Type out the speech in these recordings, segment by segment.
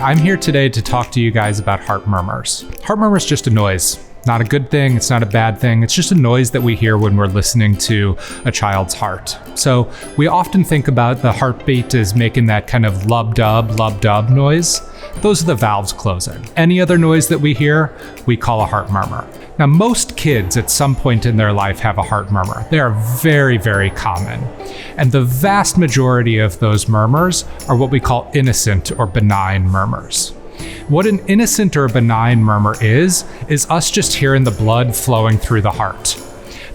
I'm here today to talk to you guys about heart murmurs. Heart murmur is just a noise. Not a good thing, it's not a bad thing, it's just a noise that we hear when we're listening to a child's heart. So we often think about the heartbeat as making that kind of lub-dub noise. Those are the valves closing. Any other noise that we hear, we call a heart murmur. Now, most kids at some point in their life have a heart murmur. They are very, very common. And the vast majority of those murmurs are what we call innocent or benign murmurs. What an innocent or benign murmur is us just hearing the blood flowing through the heart.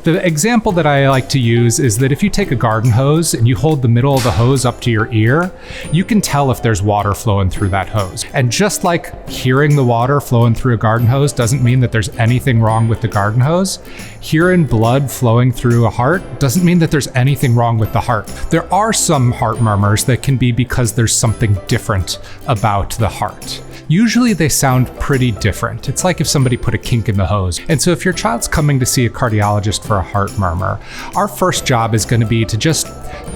The example that I like to use is that if you take a garden hose and you hold the middle of the hose up to your ear, you can tell if there's water flowing through that hose. And just like hearing the water flowing through a garden hose doesn't mean that there's anything wrong with the garden hose, hearing blood flowing through a heart doesn't mean that there's anything wrong with the heart. There are some heart murmurs that can be because there's something different about the heart. Usually they sound pretty different. It's like if somebody put a kink in the hose. And so if your child's coming to see a cardiologist for a heart murmur, our first job is going to be to just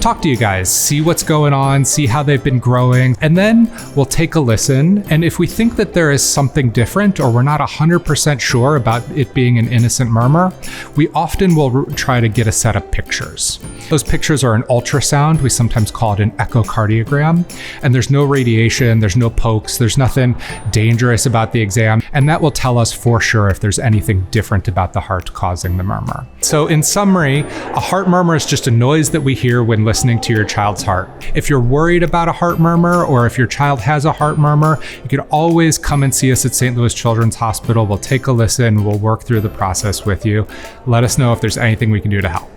talk to you guys, see what's going on, see how they've been growing, and then we'll take a listen. And if we think that there is something different or we're not 100% sure about it being an innocent murmur, we often will try to get a set of pictures. Those pictures are an ultrasound. We sometimes call it an echocardiogram. And there's no radiation, there's no pokes, there's nothing dangerous about the exam. And that will tell us for sure if there's anything different about the heart causing the murmur. So in summary, a heart murmur is just a noise that we hear when listening to your child's heart. If you're worried about a heart murmur or if your child has a heart murmur, you can always come and see us at St. Louis Children's Hospital. We'll take a listen, we'll work through the process with you. Let us know if there's anything we can do to help.